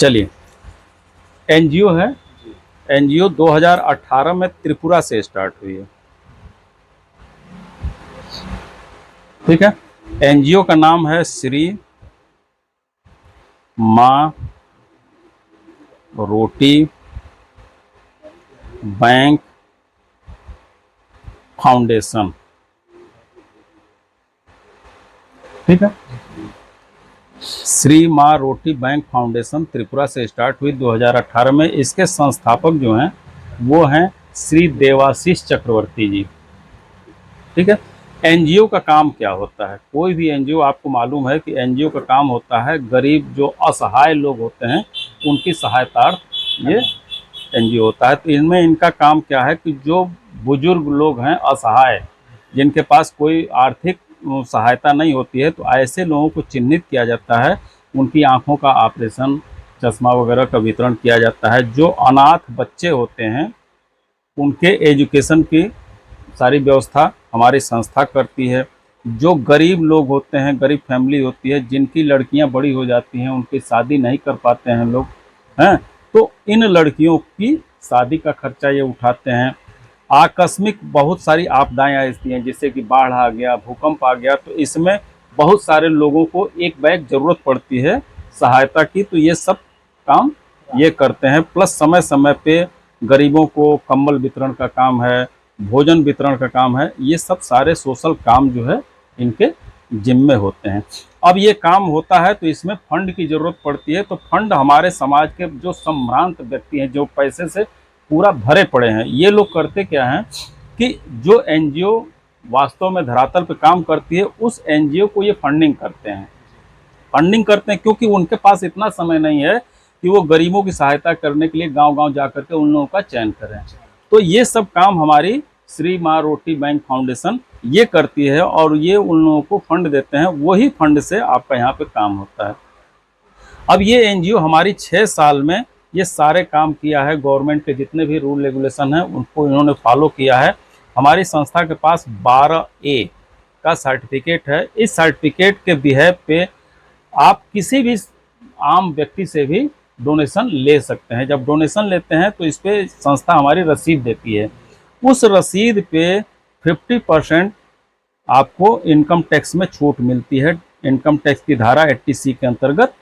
चलिए, एनजीओ है। एनजीओ 2018 में त्रिपुरा से स्टार्ट हुई है। ठीक है। एनजीओ का नाम है श्री माँ रोटी बैंक फाउंडेशन। ठीक है। श्री माँ रोटी बैंक फाउंडेशन त्रिपुरा से स्टार्ट हुई 2018 में। इसके संस्थापक जो हैं वो हैं श्री देवाशीष चक्रवर्ती जी। ठीक है। एनजीओ का काम क्या होता है? कोई भी एनजीओ, आपको मालूम है कि एनजीओ का काम होता है गरीब जो असहाय लोग होते हैं उनकी सहायतार्थ ये एनजीओ होता है। तो इनमें इनका काम क्या है कि जो बुजुर्ग लोग हैं असहाय, जिनके पास कोई आर्थिक सहायता नहीं होती है, तो ऐसे लोगों को चिन्हित किया जाता है, उनकी आंखों का ऑपरेशन, चश्मा वगैरह का वितरण किया जाता है। जो अनाथ बच्चे होते हैं उनके एजुकेशन की सारी व्यवस्था हमारी संस्था करती है। जो गरीब लोग होते हैं, गरीब फैमिली होती है, जिनकी लड़कियां बड़ी हो जाती हैं, उनकी शादी नहीं कर पाते हैं लोग हैं, तो इन लड़कियों की शादी का खर्चा ये उठाते हैं। आकस्मिक बहुत सारी आपदाएं आती हैं, जैसे कि बाढ़ आ गया, भूकंप आ गया, तो इसमें बहुत सारे लोगों को एक बैग ज़रूरत पड़ती है सहायता की, तो ये सब काम ये करते हैं। प्लस समय समय पे गरीबों को कंबल वितरण का काम है, भोजन वितरण का काम है। ये सब सारे सोशल काम जो है इनके जिम्मे होते हैं। अब ये काम होता है तो इसमें फंड की ज़रूरत पड़ती है। तो फंड हमारे समाज के जो संभ्रांत व्यक्ति हैं, जो पैसे से पूरा भरे पड़े हैं, ये लोग करते क्या हैं कि जो एनजीओ वास्तव में धरातल पे काम करती है उस एनजीओ को ये फंडिंग करते हैं। फंडिंग करते हैं क्योंकि उनके पास इतना समय नहीं है कि वो गरीबों की सहायता करने के लिए गांव-गांव जा करके उन लोगों का चयन करें। तो ये सब काम हमारी श्री माँ रोटी बैंक फाउंडेशन ये करती है और ये उन लोगों को फंड देते हैं। वही फंड से आपका यहाँ पे काम होता है। अब ये एनजीओ हमारी 6 साल में ये सारे काम किया है। गवर्नमेंट के जितने भी रूल रेगुलेशन हैं उनको इन्होंने फॉलो किया है। हमारी संस्था के पास 12A का सर्टिफिकेट है। इस सर्टिफिकेट के बिहेव पे आप किसी भी आम व्यक्ति से भी डोनेशन ले सकते हैं। जब डोनेशन लेते हैं तो इस पे संस्था हमारी रसीद देती है। उस रसीद पे 50% आपको इनकम टैक्स में छूट मिलती है। इनकम टैक्स की धारा 80C के अंतर्गत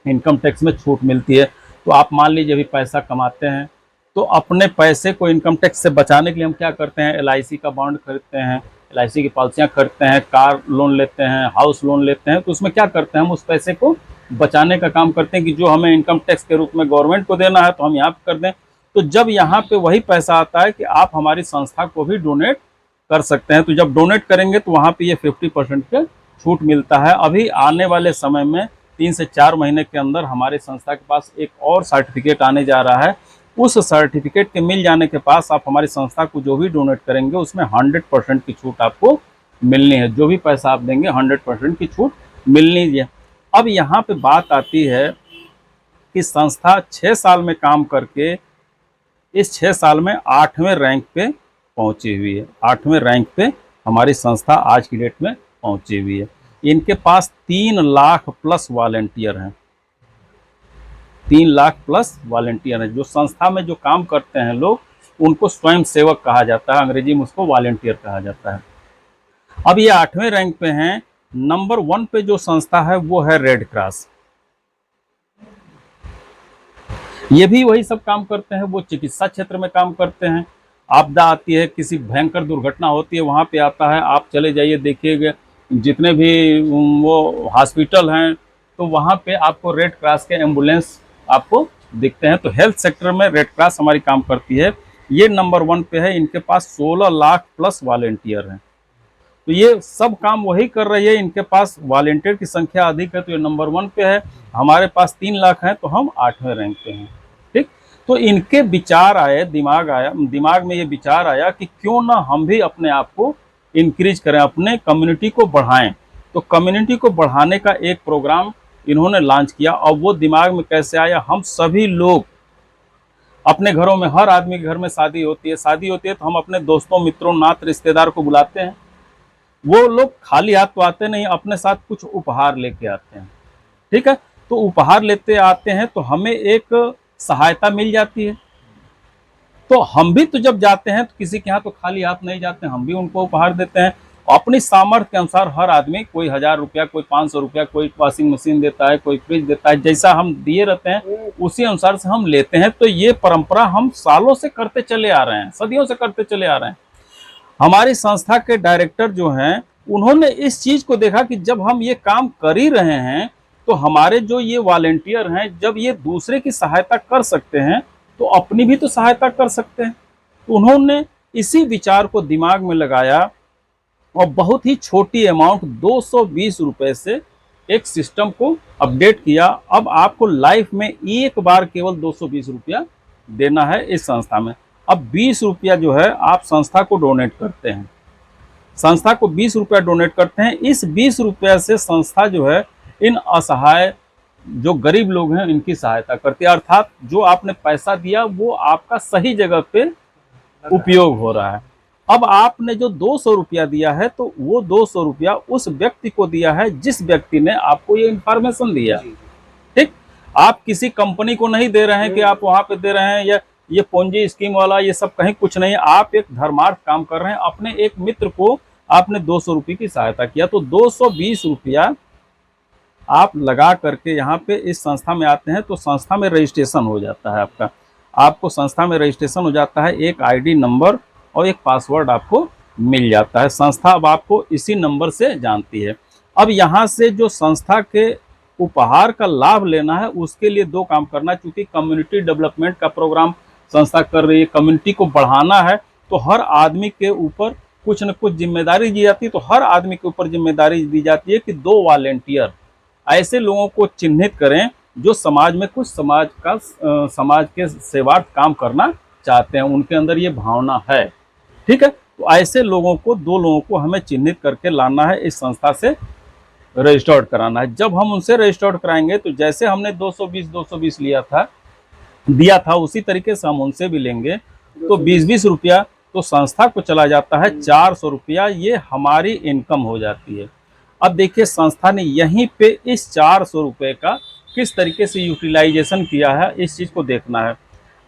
इनकम टैक्स में छूट मिलती है। तो आप मान लीजिए अभी पैसा कमाते हैं तो अपने पैसे को इनकम टैक्स से बचाने के लिए हम क्या करते हैं, LIC का बॉन्ड खरीदते हैं, LIC की पॉलिसियाँ खरीदते हैं, कार लोन लेते हैं, हाउस लोन लेते हैं। तो उसमें क्या करते हैं, हम उस पैसे को बचाने का काम करते हैं कि जो हमें इनकम टैक्स के रूप में गवर्नमेंट को देना है तो हम यहाँ पे कर दें। तो जब यहाँ पे वही पैसा आता है कि आप हमारी संस्था को भी डोनेट कर सकते हैं। तो जब डोनेट करेंगे तो वहाँ पे ये 50% का छूट मिलता है। अभी आने वाले समय में 3 से 4 महीने के अंदर हमारी संस्था के पास एक और सर्टिफिकेट आने जा रहा है। उस सर्टिफिकेट के मिल जाने के पास आप हमारी संस्था को जो भी डोनेट करेंगे उसमें 100% की छूट आपको मिलनी है। जो भी पैसा आप देंगे 100% की छूट मिलनी है। अब यहाँ पे बात आती है कि संस्था 6 साल में काम करके इस 6 साल में 8वें रैंक पे पहुंची हुई है। 8वें रैंक पे हमारी संस्था आज की डेट में पहुंची हुई है। इनके पास 3 लाख प्लस वॉलंटियर हैं। 3 लाख प्लस वॉलंटियर हैं। जो संस्था में जो काम करते हैं लोग, उनको स्वयं सेवक कहा जाता है, अंग्रेजी में उसको वॉलंटियर कहा जाता है। अब ये 8वें रैंक पे हैं। नंबर 1 पे जो संस्था है वो है रेड क्रॉस। ये भी वही सब काम करते हैं। वो चिकित्सा क्षेत्र में काम करते हैं। आपदा आती है, किसी भयंकर दुर्घटना होती है, वहाँ पे आता है। आप चले जाइए, देखिएगा जितने भी वो हॉस्पिटल हैं तो वहाँ पे आपको रेड क्रॉस के एम्बुलेंस आपको दिखते हैं। तो हेल्थ सेक्टर में रेड क्रॉस हमारी काम करती है। ये नंबर 1 पे है। इनके पास 16 लाख प्लस वॉलंटियर हैं। तो ये सब काम वही कर रही है। इनके पास वॉलंटियर की संख्या अधिक है तो ये नंबर 1 पे है। हमारे पास 3 लाख हैं तो हम 8वें रैंक पे हैं। ठीक। तो इनके विचार आए, दिमाग में ये विचार आया कि क्यों ना हम भी अपने आप को इंक्रीज करें, अपने कम्युनिटी को बढ़ाएं। तो कम्युनिटी को बढ़ाने का एक प्रोग्राम इन्होंने लॉन्च किया। और वो दिमाग में कैसे आया, हम सभी लोग अपने घरों में, हर आदमी के घर में शादी होती है तो हम अपने दोस्तों, मित्रों, नात रिश्तेदार को बुलाते हैं। वो लोग खाली हाथ तो आते नहीं, अपने साथ कुछ उपहार लेके आते हैं। ठीक है। तो उपहार लेते आते हैं तो हमें एक सहायता मिल जाती है। तो हम भी तो जब जाते हैं तो किसी के यहाँ तो खाली हाथ नहीं जाते हैं, हम भी उनको उपहार देते हैं अपनी सामर्थ्य के अनुसार। हर आदमी कोई 1000 रुपया, कोई 500 रुपया, कोई वॉशिंग मशीन देता है, कोई फ्रिज देता है, जैसा हम दिए रहते हैं उसी अनुसार से हम लेते हैं। तो ये परंपरा हम सालों से करते चले आ रहे हैं, सदियों से करते चले आ रहे हैं। हमारी संस्था के डायरेक्टर जो हैं उन्होंने इस चीज को देखा कि जब हम ये काम कर ही रहे हैं तो हमारे जो ये वॉलेंटियर हैं जब ये दूसरे की सहायता कर सकते हैं तो अपनी भी तो सहायता कर सकते हैं। तो उन्होंने इसी विचार को दिमाग में लगाया और बहुत ही छोटी अमाउंट 220 रुपए से एक सिस्टम को अपडेट किया। अब आपको लाइफ में एक बार केवल 220 रुपया देना है इस संस्था में। अब 20 रुपया जो है आप संस्था को डोनेट करते हैं, संस्था को 20 रुपया डोनेट करते हैं। इस 20 रुपया से संस्था जो है इन असहाय जो गरीब लोग हैं इनकी सहायता करती है, अर्थात जो आपने पैसा दिया वो आपका सही जगह पे उपयोग हो रहा है। अब आपने जो 200 रुपया दिया है तो वो 200 रुपया उस व्यक्ति को दिया है जिस व्यक्ति ने आपको ये इंफॉर्मेशन दिया। ठीक, आप किसी कंपनी को नहीं दे रहे हैं कि आप वहां पे दे रहे हैं या ये पोंजी स्कीम वाला ये सब कहीं कुछ नहीं। आप एक धर्मार्थ काम कर रहे हैं, अपने एक मित्र को आपने 200 रुपये की सहायता किया। तो 220 रुपया आप लगा करके यहाँ पे इस संस्था में आते हैं तो संस्था में रजिस्ट्रेशन हो जाता है आपका। आपको संस्था में रजिस्ट्रेशन हो जाता है, एक आईडी नंबर और एक पासवर्ड आपको मिल जाता है। संस्था अब आपको इसी नंबर से जानती है। अब यहाँ से जो संस्था के उपहार का लाभ लेना है उसके लिए दो काम करना है। चूंकि कम्युनिटी डेवलपमेंट का प्रोग्राम संस्था कर रही है, कम्युनिटी को बढ़ाना है, तो हर आदमी के ऊपर कुछ न कुछ जिम्मेदारी दी जाती है। तो हर आदमी के ऊपर जिम्मेदारी दी जाती है कि 2 वॉलेंटियर ऐसे लोगों को चिन्हित करें जो समाज में कुछ समाज के सेवार्थ काम करना चाहते हैं, उनके अंदर ये भावना है। ठीक है, तो ऐसे लोगों को 2 लोगों को हमें चिन्हित करके लाना है, इस संस्था से रजिस्टर्ड कराना है। जब हम उनसे रजिस्टर्ड कराएंगे तो जैसे हमने 220 दिया था उसी तरीके से हम उनसे भी लेंगे। तो 20 रुपया तो संस्था को चला जाता है, 400 रुपया ये हमारी इनकम हो जाती है। अब देखिए संस्था ने यहीं पे इस 400 रुपये का किस तरीके से यूटिलाइजेशन किया है, इस चीज़ को देखना है।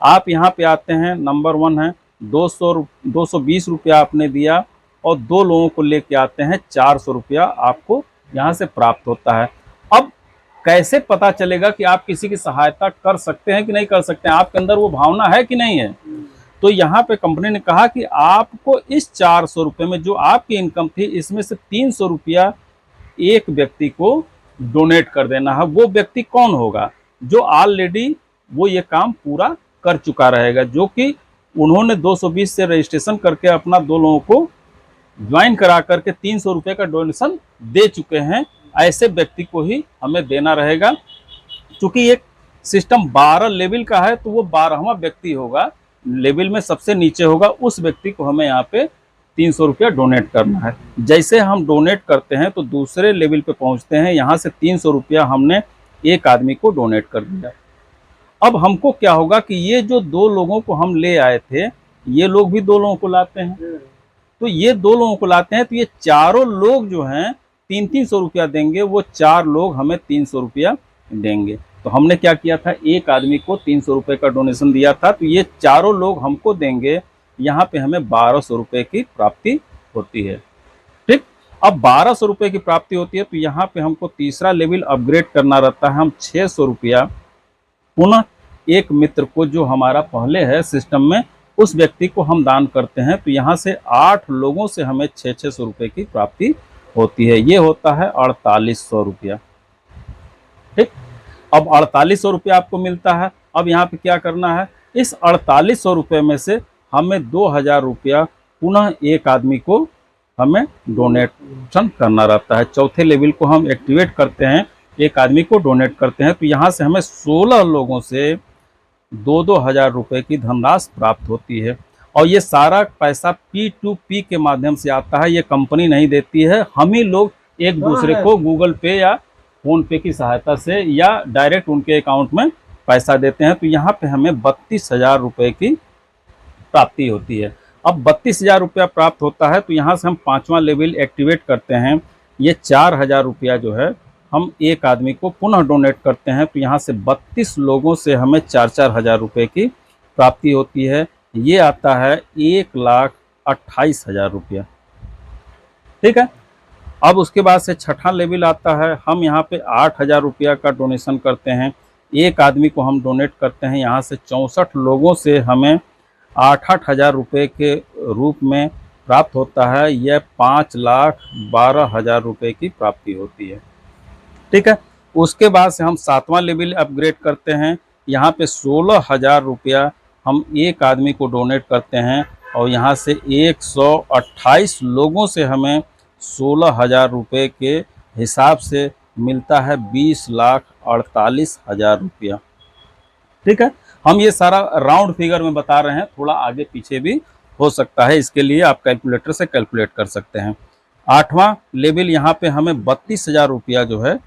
आप यहाँ पे आते हैं, नंबर 1 है 220 रुपया आपने दिया और 2 लोगों को लेके आते हैं, 400 रुपया आपको यहाँ से प्राप्त होता है। अब कैसे पता चलेगा कि आप किसी की सहायता कर सकते हैं कि नहीं कर सकते हैं, आपके अंदर वो भावना है कि नहीं है? तो यहाँ पे कंपनी ने कहा कि आपको इस 400 रुपये में जो आपकी इनकम थी इसमें से 300 रुपया एक व्यक्ति को डोनेट कर देना है। वो व्यक्ति कौन होगा? जो ऑलरेडी वो ये काम पूरा कर चुका रहेगा, जो कि उन्होंने 220 से रजिस्ट्रेशन करके अपना 2 लोगों को ज्वाइन करा करके 300 रुपये का डोनेशन दे चुके हैं। ऐसे व्यक्ति को ही हमें देना रहेगा। चूंकि ये सिस्टम 12 लेवल का है तो वो 12वां व्यक्ति होगा, लेवल में सबसे नीचे होगा, उस व्यक्ति को हमें यहाँ पे 300 रुपया डोनेट करना है। जैसे हम डोनेट करते हैं तो दूसरे लेवल पे पहुंचते हैं, यहाँ से 300 रुपया हमने एक आदमी को डोनेट कर दिया। अब हमको क्या होगा कि ये जो 2 लोगों को हम ले आए थे ये लोग भी 2 लोगों को लाते हैं, तो ये 2 लोगों को लाते हैं तो ये चारों लोग जो हैं 300 रुपया देंगे, वो 4 लोग हमें 300 रुपया देंगे। तो हमने क्या किया था, एक आदमी को 300 रुपये का डोनेशन दिया था, तो ये चारों लोग हमको देंगे। यहाँ पे हमें 1200 रुपये की प्राप्ति होती है। ठीक, अब 1200 रुपये की प्राप्ति होती है तो यहाँ पे हमको तीसरा लेवल अपग्रेड करना रहता है। हम 600 रुपया पुनः एक मित्र को जो हमारा पहले है सिस्टम में उस व्यक्ति को हम दान करते हैं। तो यहाँ से 8 लोगों से हमें 600 रुपये की प्राप्ति होती है। ये होता है 4800 रुपया। ठीक, अब 4800 रुपया आपको मिलता है। अब यहाँ पे क्या करना है, इस 4800 रुपये में से हमें 2000 रुपया पुनः एक आदमी को हमें डोनेशन करना रहता है। चौथे लेवल को हम एक्टिवेट करते हैं, एक आदमी को डोनेट करते हैं। तो यहाँ से हमें 16 लोगों से 2-2 हज़ार रुपये की धनराशि प्राप्त होती है। और ये सारा पैसा P2P के माध्यम से आता है, ये कंपनी नहीं देती है। हम ही लोग एक दूसरे को गूगल पे या फोन पे की सहायता से या डायरेक्ट उनके अकाउंट में पैसा देते हैं। तो यहाँ पे हमें 32,000 रुपये की प्राप्ति होती है। अब 32,000 रुपया प्राप्त होता है तो यहाँ से हम 5वां लेवल एक्टिवेट करते हैं। ये 4,000 रुपया जो है हम एक आदमी को पुनः डोनेट करते हैं तो यहाँ से 32 लोगों से हमें 4-4 हज़ार रुपये की प्राप्ति होती है। ये आता है 1,28,000 रुपया। ठीक है। अब उसके बाद से छठा लेवल आता है, हम यहाँ पे 8,000 रुपया का डोनेशन करते हैं। एक आदमी को हम डोनेट करते हैं, यहाँ से 64 लोगों से हमें 8,000 रुपये के रूप में प्राप्त होता है। यह 5,12,000 रुपये की प्राप्ति होती है। ठीक है। उसके बाद से हम 7वां लेवल अपग्रेड करते हैं। यहाँ पे 16,000 रुपया हम एक आदमी को डोनेट करते हैं और यहाँ से 128 लोगों से हमें 16,000 रुपये के हिसाब से मिलता है 20,48,000 रुपया। ठीक है। हम ये सारा राउंड फिगर में बता रहे हैं, थोड़ा आगे पीछे भी हो सकता है, इसके लिए आप कैलकुलेटर से कैलकुलेट कर सकते हैं। 8वां लेवल यहाँ पे हमें 32,000 रुपया जो है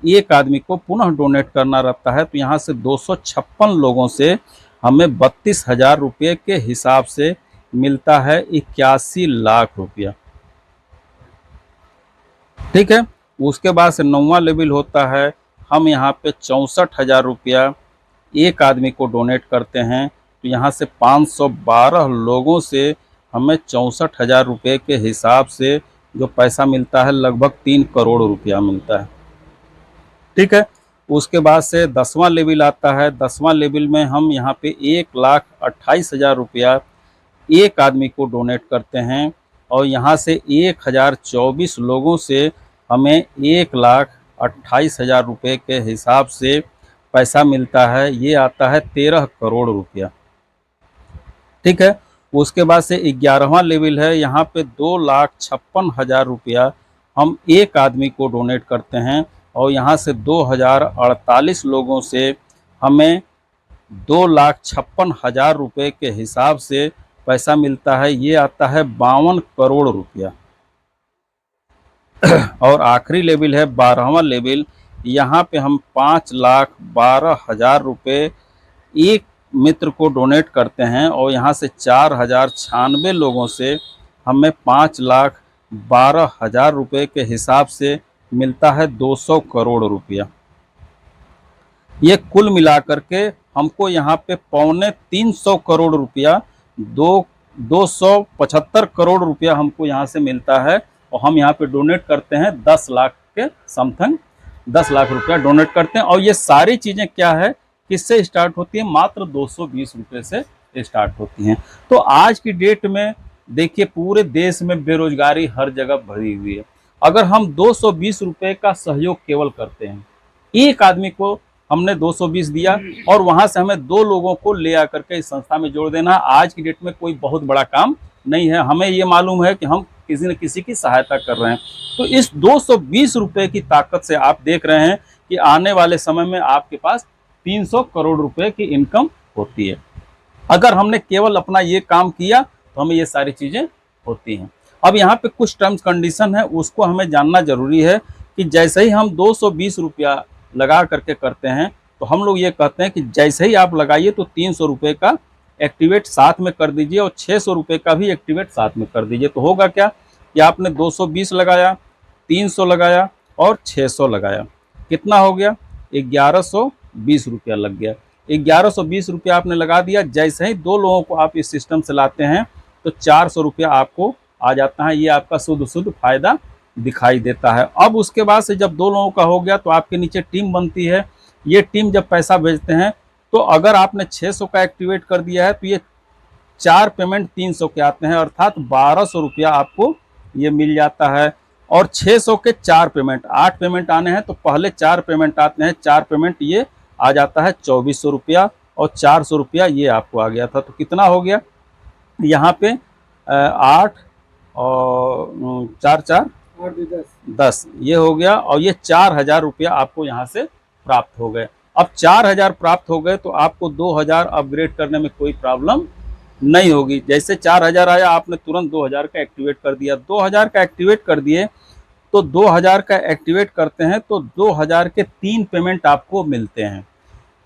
एक आदमी को पुनः डोनेट करना रहता है। तो यहाँ से 256 लोगों से हमें 32,000 रुपये के हिसाब से मिलता है 81 लाख रुपया। ठीक है। उसके बाद से 9वां लेवल होता है, हम यहाँ पे 64,000 रुपया एक आदमी को डोनेट करते हैं। तो यहाँ से 512 लोगों से हमें 64,000 रुपये के हिसाब से जो पैसा मिलता है लगभग 3 करोड़ रुपया मिलता है। ठीक है। उसके बाद से 10वां लेवल आता है। 10वां लेवल में हम यहाँ पे 1,28,000 रुपया एक आदमी को डोनेट करते हैं और यहाँ से 1,024 लोगों से हमें 1,28,000 रुपये के हिसाब से पैसा मिलता है। ये आता है 13 करोड़ रुपया। ठीक है। उसके बाद से 11वां लेवल है, यहाँ पे 2,56,000 रुपया हम एक आदमी को डोनेट करते हैं और यहाँ से 2,048 लोगों से हमें 2,56,000 रुपये के हिसाब से पैसा मिलता है। ये आता है 52 करोड़ रुपया। और आखिरी लेवल है 12वां लेवल, यहाँ पे हम 5,12,000 रुपये एक मित्र को डोनेट करते हैं और यहाँ से 4,096 लोगों से हमें 5,12,000 रुपये के हिसाब से मिलता है 200 करोड़ रुपया। ये कुल मिलाकर के हमको यहाँ पे 225 करोड़ रुपया 275 करोड़ रुपया हमको यहाँ से मिलता है और हम यहाँ पे डोनेट करते हैं 10 लाख के समथिंग 10 लाख रुपया डोनेट करते हैं। और ये सारी चीज़ें क्या है, किससे स्टार्ट होती है, मात्र 220 रुपये से स्टार्ट होती हैं। तो आज की डेट में देखिए पूरे देश में बेरोजगारी हर जगह भरी हुई है। अगर हम 220 रुपये का सहयोग केवल करते हैं, एक आदमी को हमने 220 दिया और वहां से हमें 2 लोगों को ले आकर के इस संस्था में जोड़ देना, आज की डेट में कोई बहुत बड़ा काम नहीं है। हमें ये मालूम है कि हम किसी न किसी की सहायता कर रहे हैं। तो इस 220 रुपये की ताकत से आप देख रहे हैं कि आने वाले समय में आपके पास 300 करोड़ रुपए की इनकम होती है। अगर हमने केवल अपना ये काम किया तो हमें ये सारी चीज़ें होती हैं। अब यहाँ पे कुछ टर्म्स कंडीशन है, उसको हमें जानना जरूरी है कि जैसे ही हम 220 रुपया लगा करके करते हैं तो हम लोग ये कहते हैं कि जैसे ही आप लगाइए तो 300 रुपये का एक्टिवेट साथ में कर दीजिए और 600 रुपये का भी एक्टिवेट साथ में कर दीजिए। तो होगा क्या कि आपने 220 लगाया, 300 लगाया और 600 लगाया, कितना हो गया, 1120 रुपया लग गया। 1120 रुपया आपने लगा दिया। जैसे ही 2 लोगों को आप इस सिस्टम से लाते हैं तो 400 रुपया आपको आ जाता है। ये आपका शुद्ध फायदा दिखाई देता है। अब उसके बाद से जब 2 लोगों का हो गया तो आपके नीचे टीम बनती है। ये टीम जब पैसा भेजते हैं तो अगर आपने 600 का एक्टिवेट कर दिया है तो ये 4 पेमेंट 300 के आते हैं, अर्थात 1200 रुपया आपको ये मिल जाता है। और 600 के 4 पेमेंट, 8 पेमेंट आने हैं तो पहले 4 पेमेंट आते हैं, 4 पेमेंट ये आ जाता है 2400 रुपया और 400 रुपया ये आपको आ गया था। तो कितना हो गया यहाँ पे 8 और 4 10 ये हो गया और ये 4,000 रुपया आपको यहाँ से प्राप्त हो गए। अब 4,000 प्राप्त हो गए तो आपको 2,000 अपग्रेड करने में कोई प्रॉब्लम नहीं होगी। जैसे 4,000 आया आपने तुरंत 2,000 का एक्टिवेट कर दिया। 2,000 का एक्टिवेट कर दिए तो 2,000 का एक्टिवेट करते हैं तो 2,000 के 3 पेमेंट आपको मिलते हैं।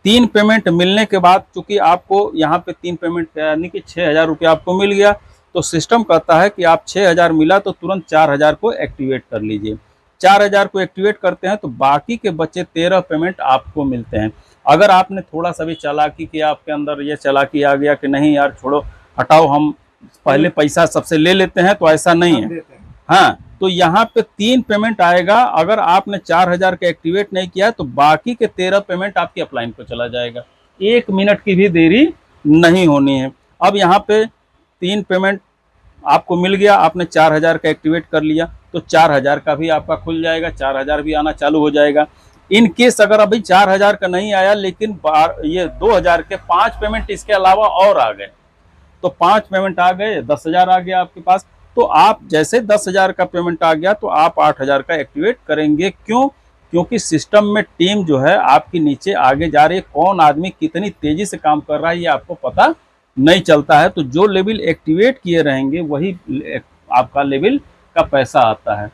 3 पेमेंट मिलने के बाद चूंकि आपको यहाँ पे 3 पेमेंट यानी कि 6,000 रुपया आपको मिल गया तो सिस्टम कहता है कि आप 6,000 मिला तो तुरंत 4,000 को एक्टिवेट कर लीजिए। 4000 को एक्टिवेट करते हैं तो बाकी के बचे 13 पेमेंट आपको मिलते हैं। अगर आपने थोड़ा सा भी चालाकी किया, आपके अंदर ये चालाकी आ गया कि नहीं यार छोड़ो हटाओ, हम पहले पैसा सबसे ले लेते हैं, तो ऐसा नहीं है। हाँ, तो यहाँ पे 3 पेमेंट आएगा। अगर आपने 4000 का एक्टिवेट नहीं किया तो बाकी के 13 पेमेंट आपकी अपलाइन पे चला जाएगा। 1 मिनट की भी देरी नहीं होनी है। अब यहाँ पे 3 पेमेंट आपको मिल गया, आपने 4000 का एक्टिवेट कर लिया तो 4000 का भी आपका खुल जाएगा, 4000 भी आना चालू हो जाएगा। इन केस अगर अभी 4000 का नहीं आया लेकिन ये 2000 के 5 पेमेंट इसके अलावा और आ गए, तो 5 पेमेंट आ गए, 10,000 आ गया आपके पास। तो आप जैसे 10,000 का पेमेंट आ गया तो आप 8,000 का एक्टिवेट करेंगे। क्यों? क्योंकि सिस्टम में टीम जो है आपकी नीचे आगे जा रही है, कौन आदमी कितनी तेजी से काम कर रहा है ये आपको पता नहीं चलता है। तो जो लेवल एक्टिवेट किए रहेंगे वही आपका लेवल का पैसा आता है।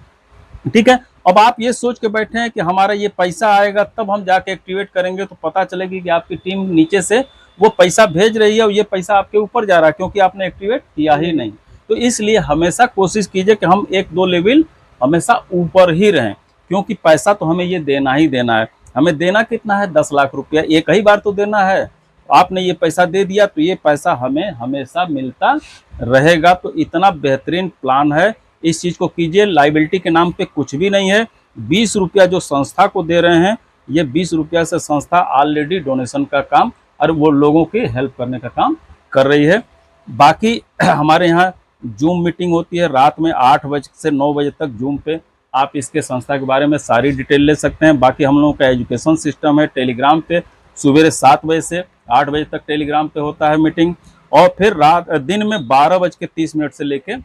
ठीक है, अब आप ये सोच के बैठे हैं कि हमारा ये पैसा आएगा तब हम जाके एक्टिवेट करेंगे, तो पता चलेगी कि आपकी टीम नीचे से वो पैसा भेज रही है और ये पैसा आपके ऊपर जा रहा है क्योंकि आपने एक्टिवेट किया ही नहीं। तो इसलिए हमेशा कोशिश कीजिए कि हम 1-2 लेवल हमेशा ऊपर ही रहें, क्योंकि पैसा तो हमें ये देना ही देना है। हमें देना कितना है? 10 लाख रुपया, एक ही बार तो देना है। आपने ये पैसा दे दिया तो ये पैसा हमें हमेशा मिलता रहेगा। तो इतना बेहतरीन प्लान है, इस चीज़ को कीजिए। लाइबिलिटी के नाम पे कुछ भी नहीं है। 20 रुपया जो संस्था को दे रहे हैं, ये 20 रुपया से संस्था ऑलरेडी डोनेशन का काम और वो लोगों की हेल्प करने का काम कर रही है। बाकी हमारे यहाँ जूम मीटिंग होती है रात में 8 बजे से 9 बजे तक जूम पे, आप इसके संस्था के बारे में सारी डिटेल ले सकते हैं। बाकी हम लोगों का एजुकेशन सिस्टम है टेलीग्राम पे, सुबह 7 बजे से 8 बजे तक टेलीग्राम पे होता है मीटिंग, और फिर दिन में 12:30 से लेके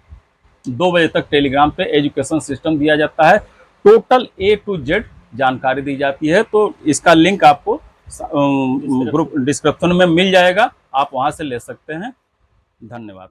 2 बजे तक टेलीग्राम पे एजुकेशन सिस्टम दिया जाता है। टोटल A to Z जानकारी दी जाती है। तो इसका लिंक आपको ग्रुप डिस्क्रिप्शन में मिल जाएगा, आप वहां से ले सकते हैं। धन्यवाद।